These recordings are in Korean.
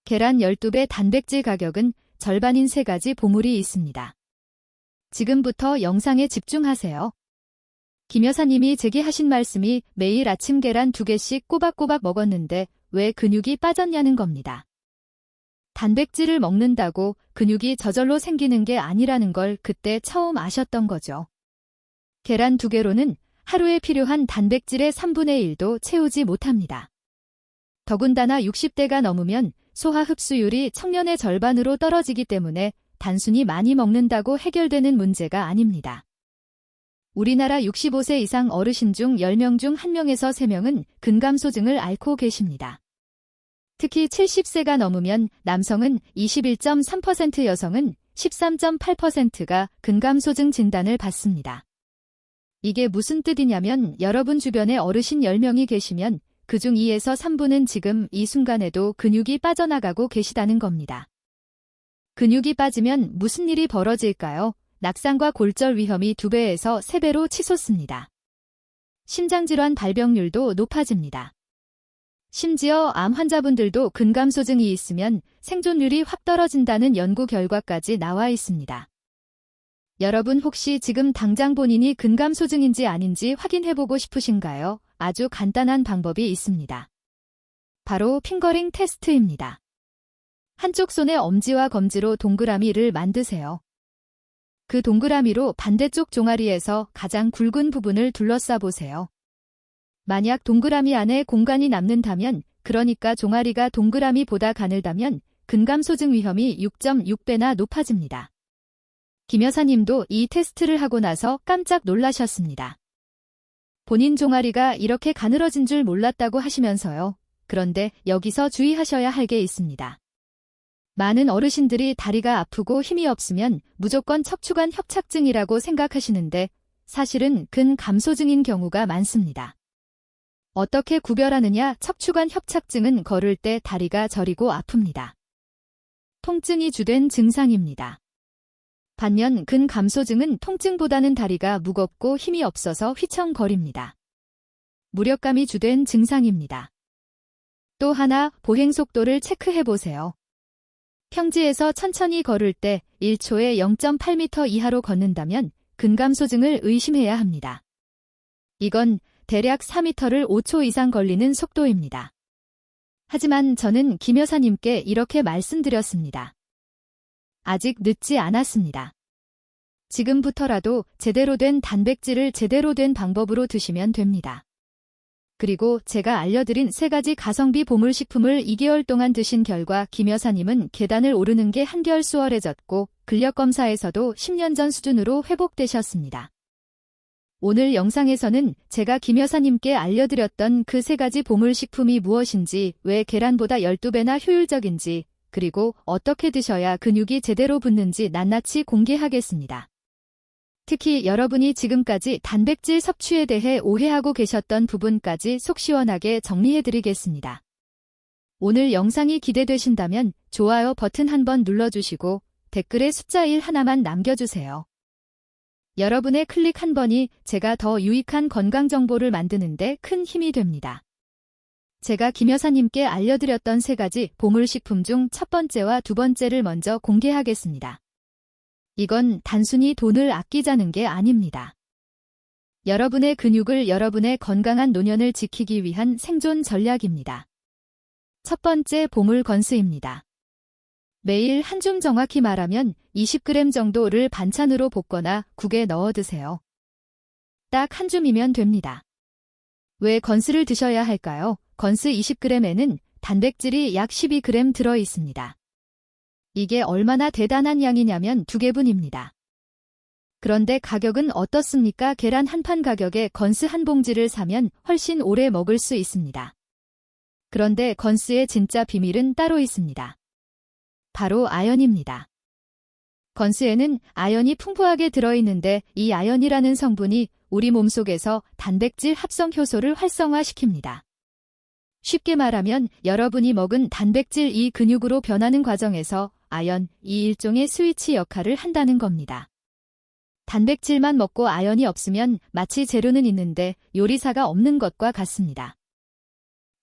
계란 12배 단백질 가격은 절반인 3가지 보물이 있습니다. 지금부터 영상에 집중하세요. 김 여사님이 제게 하신 말씀이 매일 아침 계란 2개씩 꼬박꼬박 먹었는데 왜 근육이 빠졌냐는 겁니다. 단백질을 먹는다고 근육이 저절로 생기는 게 아니라는 걸 그때 처음 아셨던 거죠. 계란 2개로는 하루에 필요한 단백질의 3분의 1도 채우지 못합니다. 더군다나 60대가 넘으면 소화 흡수율이 청년의 절반으로 떨어지기 때문에 단순히 많이 먹는다고 해결되는 문제가 아닙니다. 우리나라 65세 이상 어르신 중 10명 중 1명에서 3명은 근감소증을 앓고 계십니다. 특히 70세가 넘으면 남성은 21.3%, 여성은 13.8%가 근감소증 진단을 받습니다. 이게 무슨 뜻이냐면 여러분 주변에 어르신 10명이 계시면 그중 2에서 3분은 지금 이 순간에도 근육이 빠져나가고 계시다는 겁니다. 근육이 빠지면 무슨 일이 벌어질까요? 낙상과 골절 위험이 2배에서 3배로 치솟습니다. 심장질환 발병률도 높아집니다. 심지어 암 환자분들도 근감소증이 있으면 생존율이 확 떨어진다는 연구 결과까지 나와 있습니다. 여러분 혹시 지금 당장 본인이 근감소증인지 아닌지 확인해보고 싶으신가요? 아주 간단한 방법이 있습니다. 바로 핑거링 테스트입니다. 한쪽 손의 엄지와 검지로 동그라미를 만드세요. 그 동그라미로 반대쪽 종아리에서 가장 굵은 부분을 둘러싸 보세요. 만약 동그라미 안에 공간이 남는다면, 그러니까 종아리가 동그라미보다 가늘다면 근감소증 위험이 6.6배나 높아집니다. 김 여사님도 이 테스트를 하고 나서 깜짝 놀라셨습니다. 본인 종아리가 이렇게 가늘어진 줄 몰랐다고 하시면서요. 그런데 여기서 주의하셔야 할 게 있습니다. 많은 어르신들이 다리가 아프고 힘이 없으면 무조건 척추관 협착증이라고 생각하시는데 사실은 근감소증인 경우가 많습니다. 어떻게 구별하느냐? 척추관 협착증은 걸을 때 다리가 저리고 아픕니다. 통증이 주된 증상입니다. 반면 근감소증은 통증보다는 다리가 무겁고 힘이 없어서 휘청거립니다. 무력감이 주된 증상입니다. 또 하나, 보행 속도를 체크해보세요. 평지에서 천천히 걸을 때 1초에 0.8m 이하로 걷는다면 근감소증을 의심해야 합니다. 이건 대략 4m를 5초 이상 걸리는 속도입니다. 하지만 저는 김 여사님께 이렇게 말씀드렸습니다. 아직 늦지 않았습니다. 지금부터라도 제대로 된 단백질을 제대로 된 방법으로 드시면 됩니다. 그리고 제가 알려드린 3가지 가성비 보물식품을 2개월 동안 드신 결과 김 여사님은 계단을 오르는 게 한결 수월해졌고 근력검사에서도 10년 전 수준으로 회복되셨습니다. 오늘 영상에서는 제가 김 여사님께 알려드렸던 그 3가지 보물식품이 무엇인지, 왜 계란보다 12배나 효율적인지, 그리고 어떻게 드셔야 근육이 제대로 붙는지 낱낱이 공개하겠습니다. 특히 여러분이 지금까지 단백질 섭취에 대해 오해하고 계셨던 부분까지 속 시원하게 정리해드리겠습니다. 오늘 영상이 기대되신다면 좋아요 버튼 한번 눌러주시고 댓글에 숫자 1 하나만 남겨주세요. 여러분의 클릭 한 번이 제가 더 유익한 건강 정보를 만드는데 큰 힘이 됩니다. 제가 김 여사님께 알려드렸던 3가지 보물식품 중 첫 번째와 2번째를 먼저 공개하겠습니다. 이건 단순히 돈을 아끼자는 게 아닙니다. 여러분의 근육을, 여러분의 건강한 노년을 지키기 위한 생존 전략입니다. 첫 번째, 보물 건스입니다. 매일 한 줌, 정확히 말하면 20g 정도를 반찬으로 볶거나 국에 넣어 드세요. 딱 한 줌이면 됩니다. 왜 건스를 드셔야 할까요? 건스 20g에는 단백질이 약 12g 들어 있습니다. 이게 얼마나 대단한 양이냐면 2개분입니다. 그런데 가격은 어떻습니까? 계란 한 판 가격에 건스 한 봉지를 사면 훨씬 오래 먹을 수 있습니다. 그런데 건스의 진짜 비밀은 따로 있습니다. 바로 아연입니다. 건스에는 아연이 풍부하게 들어있는데 이 아연이라는 성분이 우리 몸속에서 단백질 합성 효소를 활성화시킵니다. 쉽게 말하면 여러분이 먹은 단백질이 근육으로 변하는 과정에서 아연, 이 일종의 스위치 역할을 한다는 겁니다. 단백질만 먹고 아연이 없으면 마치 재료는 있는데 요리사가 없는 것과 같습니다.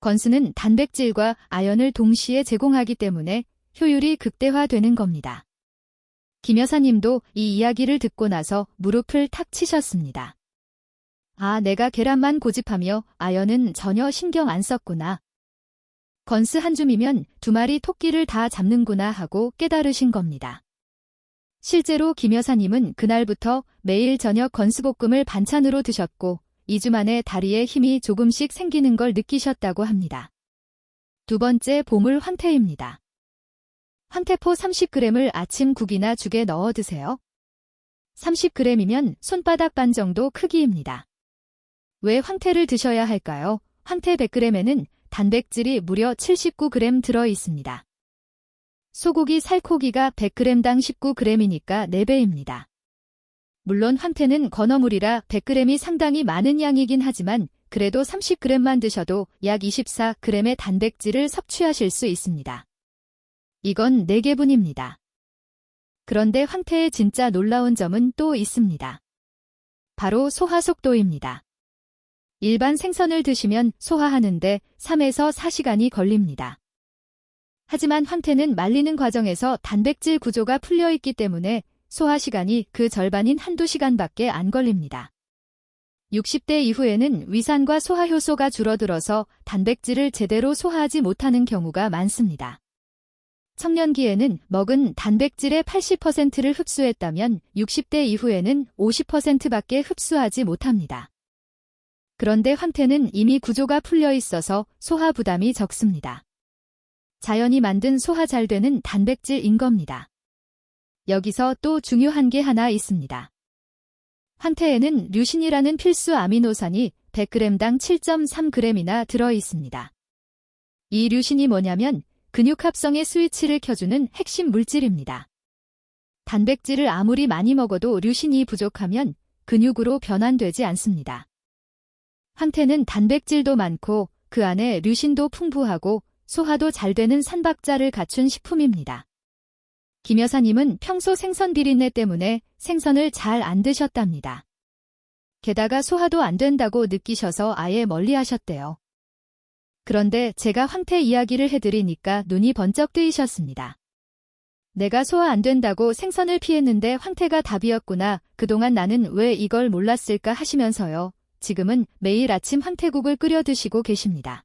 건수는 단백질과 아연을 동시에 제공하기 때문에 효율이 극대화되는 겁니다. 김 여사님도 이 이야기를 듣고 나서 무릎을 탁 치셨습니다. 아, 내가 계란만 고집하며 아연은 전혀 신경 안 썼구나. 건수 한 줌이면 2마리 토끼를 다 잡는구나 하고 깨달으신 겁니다. 실제로 김 여사님은 그날부터 매일 저녁 건수볶음을 반찬으로 드셨고 2주 만에 다리에 힘이 조금씩 생기는 걸 느끼셨다고 합니다. 두 번째 보물 황태입니다. 황태포 30g을 아침 국이나 죽에 넣어 드세요. 30g이면 손바닥 반 정도 크기입니다. 왜 황태를 드셔야 할까요? 황태 100g에는 단백질이 무려 79g 들어 있습니다. 소고기 살코기가 100g당 19g이니까 4배입니다. 물론 황태는 건어물이라 100g이 상당히 많은 양이긴 하지만 그래도 30g만 드셔도 약 24g의 단백질을 섭취하실 수 있습니다. 이건 4개분입니다. 그런데 황태의 진짜 놀라운 점은 또 있습니다. 바로 소화 속도입니다. 일반 생선을 드시면 소화하는데 3에서 4시간이 걸립니다. 하지만 황태는 말리는 과정에서 단백질 구조가 풀려 있기 때문에 소화 시간이 그 절반인 1~2시간밖에 안 걸립니다. 60대 이후에는 위산과 소화 효소가 줄어들어서 단백질을 제대로 소화하지 못하는 경우가 많습니다. 청년기에는 먹은 단백질의 80%를 흡수했다면 60대 이후에는 50%밖에 흡수하지 못합니다. 그런데 황태는 이미 구조가 풀려 있어서 소화 부담이 적습니다. 자연이 만든 소화 잘 되는 단백질인 겁니다. 여기서 또 중요한 게 하나 있습니다. 황태에는 류신이라는 필수 아미노산이 100g당 7.3g이나 들어 있습니다. 이 류신이 뭐냐면 근육 합성의 스위치를 켜주는 핵심 물질입니다. 단백질을 아무리 많이 먹어도 류신이 부족하면 근육으로 변환되지 않습니다. 황태는 단백질도 많고 그 안에 류신도 풍부하고 소화도 잘 되는 삼박자를 갖춘 식품입니다. 김 여사님은 평소 생선 비린내 때문에 생선을 잘 안 드셨답니다. 게다가 소화도 안 된다고 느끼셔서 아예 멀리 하셨대요. 그런데 제가 황태 이야기를 해드리니까 눈이 번쩍 뜨이셨습니다. 내가 소화 안 된다고 생선을 피했는데 황태가 답이었구나. 그동안 나는 왜 이걸 몰랐을까 하시면서요. 지금은 매일 아침 황태국을 끓여 드시고 계십니다.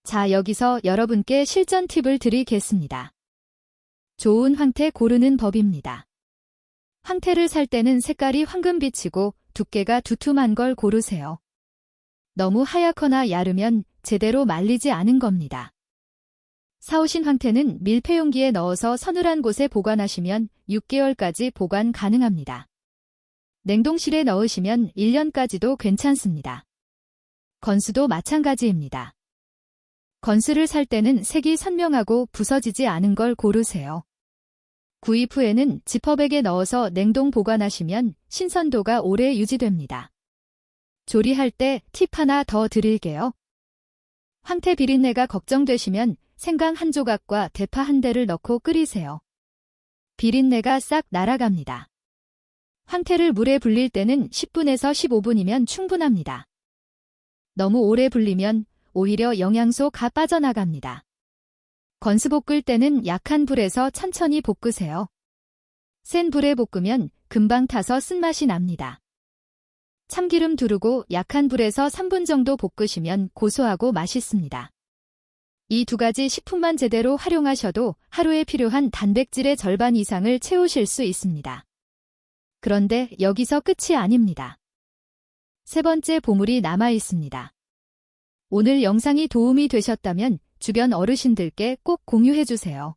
자, 여기서 여러분께 실전 팁을 드리겠습니다. 좋은 황태 고르는 법입니다. 황태를 살 때는 색깔이 황금빛이고 두께가 두툼한 걸 고르세요. 너무 하얗거나 야르면 제대로 말리지 않은 겁니다. 사오신 황태는 밀폐용기에 넣어서 서늘한 곳에 보관하시면 6개월까지 보관 가능합니다. 냉동실에 넣으시면 1년까지도 괜찮습니다. 건수도 마찬가지입니다. 건수를 살 때는 색이 선명하고 부서지지 않은 걸 고르세요. 구입 후에는 지퍼백에 넣어서 냉동 보관하시면 신선도가 오래 유지됩니다. 조리할 때 팁 하나 더 드릴게요. 황태 비린내가 걱정되시면 생강 한 조각과 대파 한 대를 넣고 끓이세요. 비린내가 싹 날아갑니다. 황태를 물에 불릴 때는 10분에서 15분이면 충분합니다. 너무 오래 불리면 오히려 영양소가 빠져나갑니다. 건수 볶을 때는 약한 불에서 천천히 볶으세요. 센 불에 볶으면 금방 타서 쓴맛이 납니다. 참기름 두르고 약한 불에서 3분 정도 볶으시면 고소하고 맛있습니다. 이 2가지 식품만 제대로 활용하셔도 하루에 필요한 단백질의 절반 이상을 채우실 수 있습니다. 그런데 여기서 끝이 아닙니다. 3번째 보물이 남아 있습니다. 오늘 영상이 도움이 되셨다면 주변 어르신들께 꼭 공유해주세요.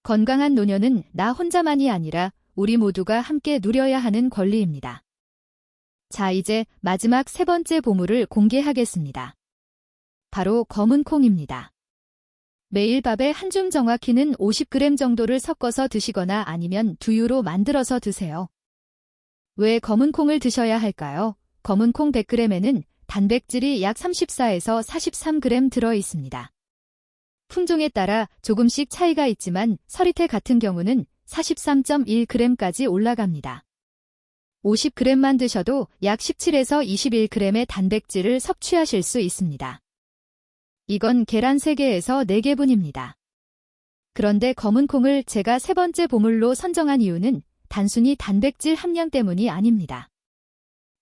건강한 노년은 나 혼자만이 아니라 우리 모두가 함께 누려야 하는 권리입니다. 자, 이제 마지막 3번째 보물을 공개하겠습니다. 바로 검은 콩입니다. 매일 밥에 한 줌 정확히는 50g 정도를 섞어서 드시거나 아니면 두유로 만들어서 드세요. 왜 검은 콩을 드셔야 할까요? 검은 콩 100g에는 단백질이 약 34에서 43g 들어 있습니다. 품종에 따라 조금씩 차이가 있지만 서리태 같은 경우는 43.1g까지 올라갑니다. 50g만 드셔도 약 17에서 21g의 단백질을 섭취하실 수 있습니다. 이건 계란 3개에서 4개분입니다. 그런데 검은 콩을 제가 3번째 보물로 선정한 이유는 단순히 단백질 함량 때문이 아닙니다.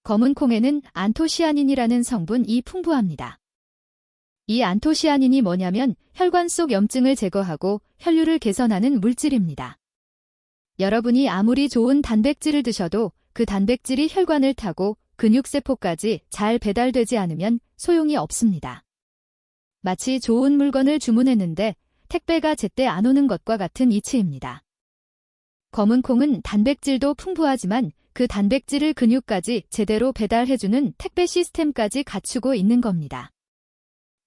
검은 콩에는 안토시아닌이라는 성분이 풍부합니다. 이 안토시아닌이 뭐냐면 혈관 속 염증을 제거하고 혈류를 개선하는 물질입니다. 여러분이 아무리 좋은 단백질을 드셔도 그 단백질이 혈관을 타고 근육세포까지 잘 배달되지 않으면 소용이 없습니다. 마치 좋은 물건을 주문했는데 택배가 제때 안 오는 것과 같은 이치입니다. 검은 콩은 단백질도 풍부하지만 그 단백질을 근육까지 제대로 배달해주는 택배 시스템까지 갖추고 있는 겁니다.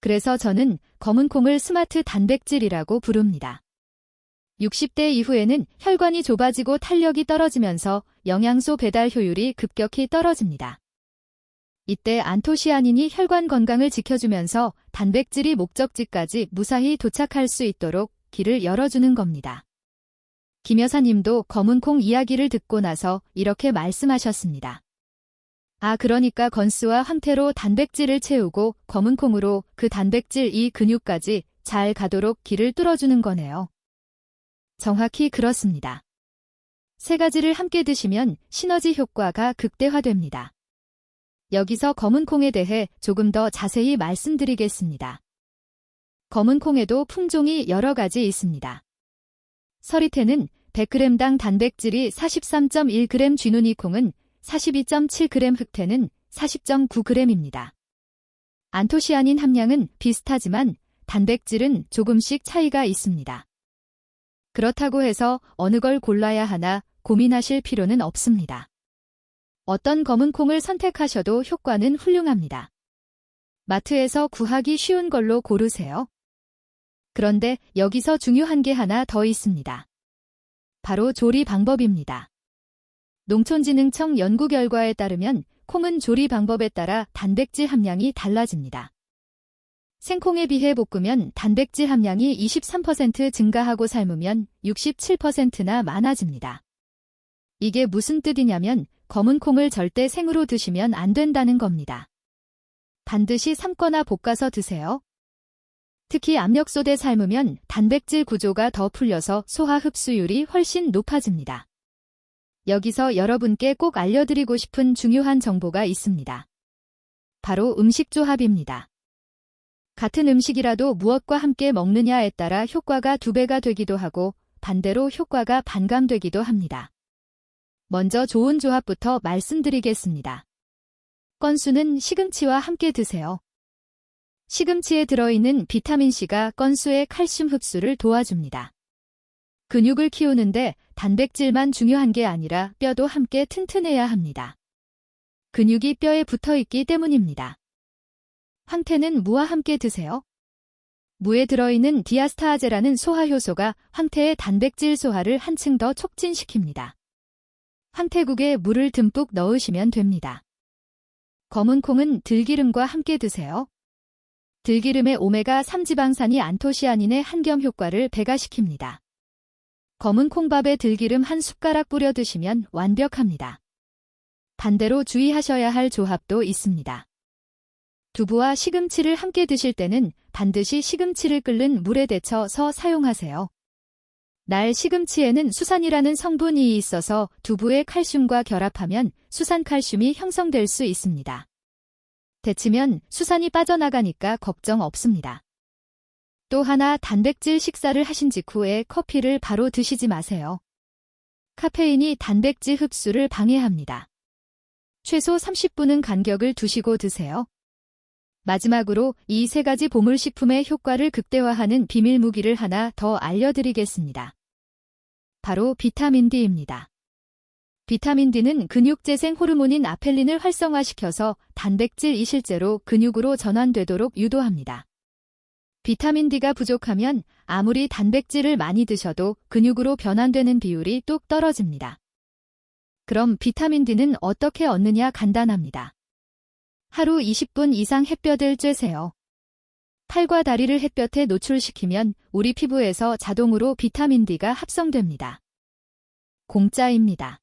그래서 저는 검은 콩을 스마트 단백질이라고 부릅니다. 60대 이후에는 혈관이 좁아지고 탄력이 떨어지면서 영양소 배달 효율이 급격히 떨어집니다. 이때 안토시아닌이 혈관 건강을 지켜주면서 단백질이 목적지까지 무사히 도착할 수 있도록 길을 열어주는 겁니다. 김 여사님도 검은 콩 이야기를 듣고 나서 이렇게 말씀하셨습니다. 아, 그러니까 건스와 황태로 단백질을 채우고 검은 콩으로 그 단백질 이 근육까지 잘 가도록 길을 뚫어주는 거네요. 정확히 그렇습니다. 3가지를 함께 드시면 시너지 효과가 극대화됩니다. 여기서 검은 콩에 대해 조금 더 자세히 말씀드리겠습니다. 검은 콩에도 품종이 여러 가지 있습니다. 서리태는 100g당 단백질이 43.1g, 쥐눈이콩은 42.7g, 흑태는 40.9g입니다. 안토시아닌 함량은 비슷하지만 단백질은 조금씩 차이가 있습니다. 그렇다고 해서 어느 걸 골라야 하나 고민하실 필요는 없습니다. 어떤 검은 콩을 선택하셔도 효과는 훌륭합니다. 마트에서 구하기 쉬운 걸로 고르세요. 그런데 여기서 중요한 게 하나 더 있습니다. 바로 조리 방법입니다. 농촌진흥청 연구 결과에 따르면 콩은 조리 방법에 따라 단백질 함량이 달라집니다. 생콩에 비해 볶으면 단백질 함량이 23% 증가하고 삶으면 67%나 많아집니다. 이게 무슨 뜻이냐면 검은 콩을 절대 생으로 드시면 안 된다는 겁니다. 반드시 삶거나 볶아서 드세요. 특히 압력솥에 삶으면 단백질 구조가 더 풀려서 소화 흡수율이 훨씬 높아집니다. 여기서 여러분께 꼭 알려드리고 싶은 중요한 정보가 있습니다. 바로 음식조합입니다. 같은 음식이라도 무엇과 함께 먹느냐에 따라 효과가 2배가 되기도 하고 반대로 효과가 반감되기도 합니다. 먼저 좋은 조합부터 말씀드리겠습니다. 건수는 시금치와 함께 드세요. 시금치에 들어있는 비타민C가 건수의 칼슘 흡수를 도와줍니다. 근육을 키우는데 단백질만 중요한 게 아니라 뼈도 함께 튼튼해야 합니다. 근육이 뼈에 붙어있기 때문입니다. 황태는 무와 함께 드세요. 무에 들어있는 디아스타아제라는 소화효소가 황태의 단백질 소화를 한층 더 촉진시킵니다. 황태국에 물을 듬뿍 넣으시면 됩니다. 검은 콩은 들기름과 함께 드세요. 들기름의 오메가3 지방산이 안토시아닌의 한겸 효과를 배가시킵니다. 검은 콩밥에 들기름 한 숟가락 뿌려 드시면 완벽합니다. 반대로 주의하셔야 할 조합도 있습니다. 두부와 시금치를 함께 드실 때는 반드시 시금치를 끓는 물에 데쳐서 사용하세요. 날 시금치에는 수산이라는 성분이 있어서 두부의 칼슘과 결합하면 수산칼슘이 형성될 수 있습니다. 데치면 수산이 빠져나가니까 걱정 없습니다. 또 하나 단백질 식사를 하신 직후에 커피를 바로 드시지 마세요. 카페인이 단백질 흡수를 방해합니다. 최소 30분은 간격을 두시고 드세요. 마지막으로 이 3가지 보물식품의 효과를 극대화하는 비밀 무기를 하나 더 알려드리겠습니다. 바로 비타민 D입니다. 비타민 D는 근육재생 호르몬인 아펠린을 활성화시켜서 단백질이 실제로 근육으로 전환되도록 유도합니다. 비타민 D가 부족하면 아무리 단백질을 많이 드셔도 근육으로 변환되는 비율이 뚝 떨어집니다. 그럼 비타민 D는 어떻게 얻느냐 간단합니다. 하루 20분 이상 햇볕을 쬐세요. 팔과 다리를 햇볕에 노출시키면 우리 피부에서 자동으로 비타민 D가 합성됩니다. 공짜입니다.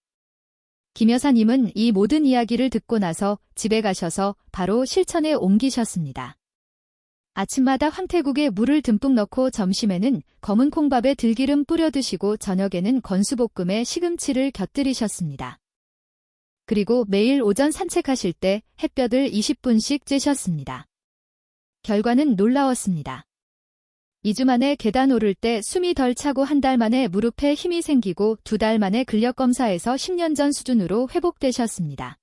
김 여사님은 이 모든 이야기를 듣고 나서 집에 가셔서 바로 실천에 옮기셨습니다. 아침마다 황태국에 물을 듬뿍 넣고 점심에는 검은 콩밥에 들기름 뿌려 드시고 저녁에는 건수볶음에 시금치를 곁들이셨습니다. 그리고 매일 오전 산책하실 때 햇볕을 20분씩 쬐셨습니다. 결과는 놀라웠습니다. 2주 만에 계단 오를 때 숨이 덜 차고 한 달 만에 무릎에 힘이 생기고 2달 만에 근력검사에서 10년 전 수준으로 회복되셨습니다.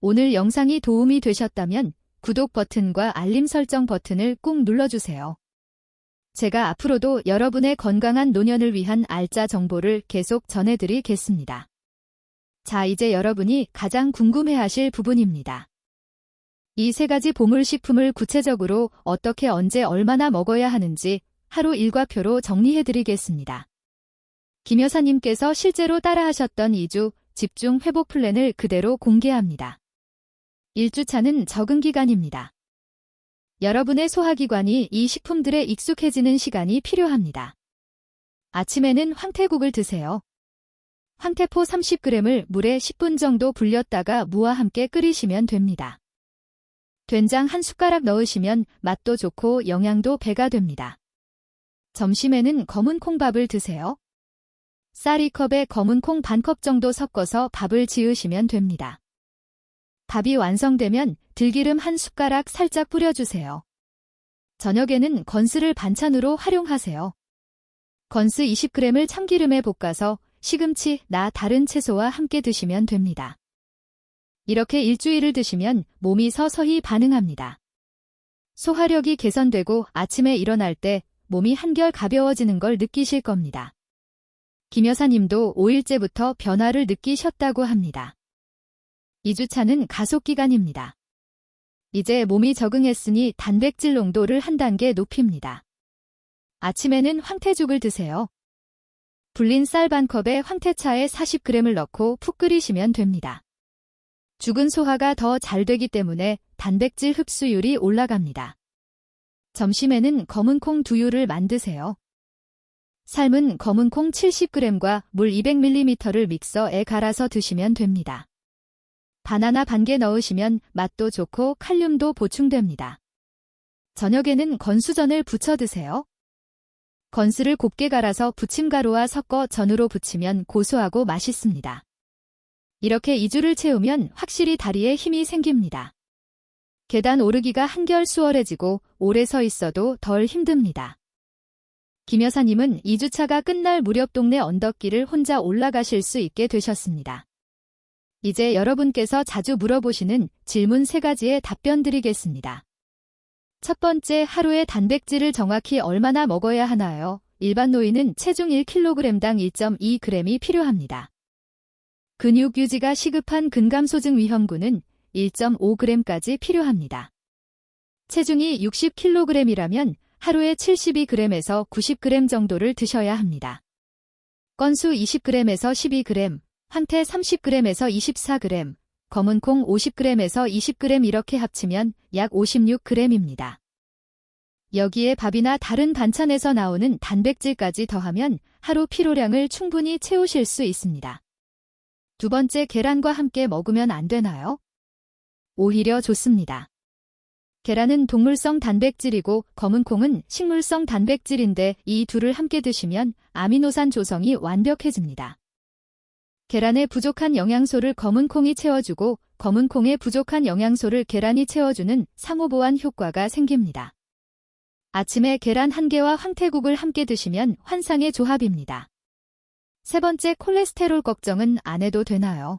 오늘 영상이 도움이 되셨다면 구독 버튼과 알림 설정 버튼을 꾹 눌러주세요. 제가 앞으로도 여러분의 건강한 노년을 위한 알짜 정보를 계속 전해드리겠습니다. 자, 이제 여러분이 가장 궁금해하실 부분입니다. 이 3가지 보물식품을 구체적으로 어떻게 언제 얼마나 먹어야 하는지 하루 일과표로 정리해드리겠습니다. 김 여사님께서 실제로 따라하셨던 2주 집중 회복 플랜을 그대로 공개합니다. 1주차는 적응 기간입니다. 여러분의 소화기관이 이 식품들에 익숙해지는 시간이 필요합니다. 아침에는 황태국을 드세요. 황태포 30g을 물에 10분 정도 불렸다가 무와 함께 끓이시면 됩니다. 된장 1숟가락 넣으시면 맛도 좋고 영양도 배가 됩니다. 점심에는 검은 콩밥을 드세요. 쌀 2컵에 검은 콩 반컵 정도 섞어서 밥을 지으시면 됩니다. 밥이 완성되면 들기름 1숟가락 살짝 뿌려주세요. 저녁에는 건스를 반찬으로 활용하세요. 건스 20g을 참기름에 볶아서 시금치, 다른 채소와 함께 드시면 됩니다. 이렇게 일주일을 드시면 몸이 서서히 반응합니다. 소화력이 개선되고 아침에 일어날 때 몸이 한결 가벼워지는 걸 느끼실 겁니다. 김 여사님도 5일째부터 변화를 느끼셨다고 합니다. 2주차는 가속기간입니다. 이제 몸이 적응했으니 단백질 농도를 한 단계 높입니다. 아침에는 황태죽을 드세요. 불린 쌀 반컵에 황태차에 40g을 넣고 푹 끓이시면 됩니다. 죽은 소화가 더 잘 되기 때문에 단백질 흡수율이 올라갑니다. 점심에는 검은 콩 두유를 만드세요. 삶은 검은 콩 70g과 물 200ml를 믹서에 갈아서 드시면 됩니다. 바나나 반 개 넣으시면 맛도 좋고 칼륨도 보충됩니다. 저녁에는 건수전을 부쳐 드세요. 건스를 곱게 갈아서 부침가루와 섞어 전으로 부치면 고소하고 맛있습니다. 이렇게 2주를 채우면 확실히 다리에 힘이 생깁니다. 계단 오르기가 한결 수월해지고 오래 서 있어도 덜 힘듭니다. 김 여사님은 2주차가 끝날 무렵 동네 언덕길을 혼자 올라가실 수 있게 되셨습니다. 이제 여러분께서 자주 물어보시는 질문 3가지에 답변 드리겠습니다. 첫 번째, 하루에 단백질을 정확히 얼마나 먹어야 하나요? 일반 노인은 체중 1kg당 1.2g이 필요합니다. 근육 유지가 시급한 근감소증 위험군은 1.5g까지 필요합니다. 체중이 60kg이라면 하루에 72g에서 90g 정도를 드셔야 합니다. 건수 20g에서 12g, 황태 30g에서 24g, 검은 콩 50g에서 20g 이렇게 합치면 약 56g입니다. 여기에 밥이나 다른 반찬에서 나오는 단백질까지 더하면 하루 필요량을 충분히 채우실 수 있습니다. 두 번째, 계란과 함께 먹으면 안 되나요? 오히려 좋습니다. 계란은 동물성 단백질이고 검은 콩은 식물성 단백질인데 이 둘을 함께 드시면 아미노산 조성이 완벽해집니다. 계란에 부족한 영양소를 검은 콩이 채워주고 검은 콩에 부족한 영양소를 계란이 채워주는 상호보완 효과가 생깁니다. 아침에 계란 1개와 황태국을 함께 드시면 환상의 조합입니다. 세 번째, 콜레스테롤 걱정은 안 해도 되나요?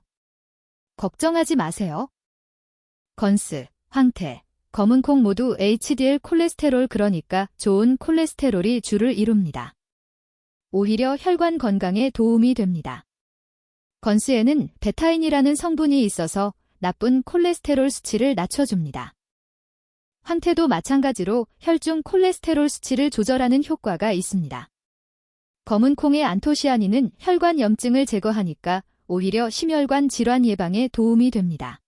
걱정하지 마세요. 건스, 황태, 검은 콩 모두 HDL 콜레스테롤, 그러니까 좋은 콜레스테롤이 주를 이룹니다. 오히려 혈관 건강에 도움이 됩니다. 건스에는 베타인이라는 성분이 있어서 나쁜 콜레스테롤 수치를 낮춰줍니다. 황태도 마찬가지로 혈중 콜레스테롤 수치를 조절하는 효과가 있습니다. 검은 콩의 안토시아닌은 혈관 염증을 제거하니까 오히려 심혈관 질환 예방에 도움이 됩니다.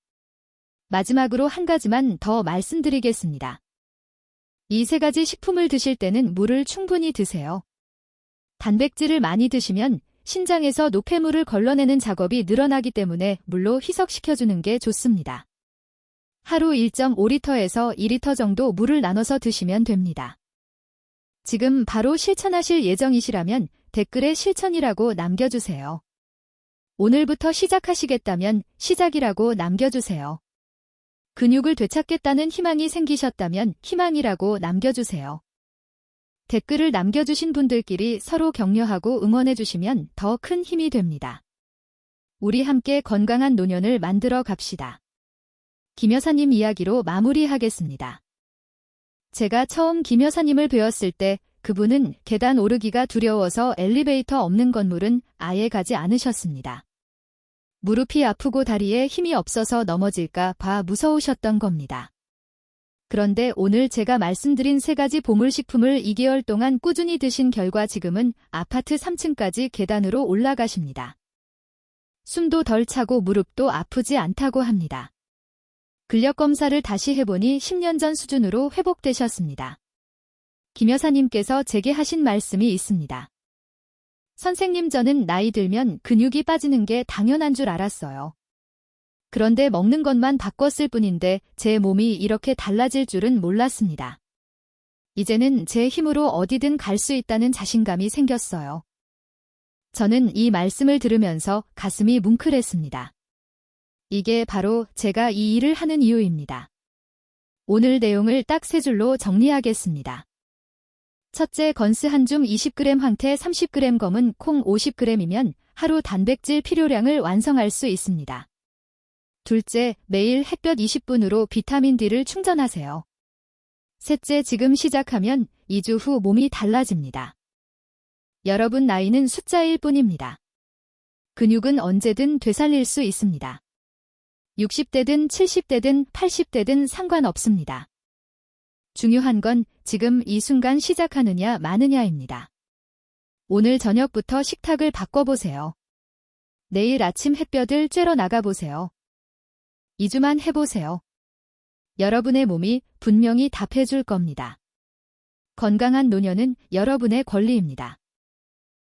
마지막으로 한 가지만 더 말씀드리겠습니다. 이 3가지 식품을 드실 때는 물을 충분히 드세요. 단백질을 많이 드시면 신장에서 노폐물을 걸러내는 작업이 늘어나기 때문에 물로 희석시켜주는 게 좋습니다. 하루 1.5리터에서 2리터 정도 물을 나눠서 드시면 됩니다. 지금 바로 실천하실 예정이시라면 댓글에 실천이라고 남겨주세요. 오늘부터 시작하시겠다면 시작이라고 남겨주세요. 근육을 되찾겠다는 희망이 생기셨다면 희망이라고 남겨주세요. 댓글을 남겨주신 분들끼리 서로 격려하고 응원해주시면 더 큰 힘이 됩니다. 우리 함께 건강한 노년을 만들어 갑시다. 김 여사님 이야기로 마무리하겠습니다. 제가 처음 김 여사님을 뵈었을 때 그분은 계단 오르기가 두려워서 엘리베이터 없는 건물은 아예 가지 않으셨습니다. 무릎이 아프고 다리에 힘이 없어서 넘어질까 봐 무서우셨던 겁니다. 그런데 오늘 제가 말씀드린 3가지 보물식품을 2개월 동안 꾸준히 드신 결과 지금은 아파트 3층까지 계단으로 올라가십니다. 숨도 덜 차고 무릎도 아프지 않다고 합니다. 근력 검사를 다시 해보니 10년 전 수준으로 회복되셨습니다. 김 여사님께서 제게 하신 말씀이 있습니다. 선생님, 저는 나이 들면 근육이 빠지는 게 당연한 줄 알았어요. 그런데 먹는 것만 바꿨을 뿐인데 제 몸이 이렇게 달라질 줄은 몰랐습니다. 이제는 제 힘으로 어디든 갈 수 있다는 자신감이 생겼어요. 저는 이 말씀을 들으면서 가슴이 뭉클했습니다. 이게 바로 제가 이 일을 하는 이유입니다. 오늘 내용을 딱 3줄로 정리하겠습니다. 첫째, 건스 한 줌 20g, 황태 30g, 검은 콩 50g이면 하루 단백질 필요량을 완성할 수 있습니다. 둘째, 매일 햇볕 20분으로 비타민 D를 충전하세요. 셋째, 지금 시작하면 2주 후 몸이 달라집니다. 여러분, 나이는 숫자일 뿐입니다. 근육은 언제든 되살릴 수 있습니다. 60대든 70대든 80대든 상관없습니다. 중요한 건 지금 이 순간 시작하느냐 마느냐입니다. 오늘 저녁부터 식탁을 바꿔보세요. 내일 아침 햇볕을 쬐러 나가보세요. 2주만 해보세요. 여러분의 몸이 분명히 답해줄 겁니다. 건강한 노년은 여러분의 권리입니다.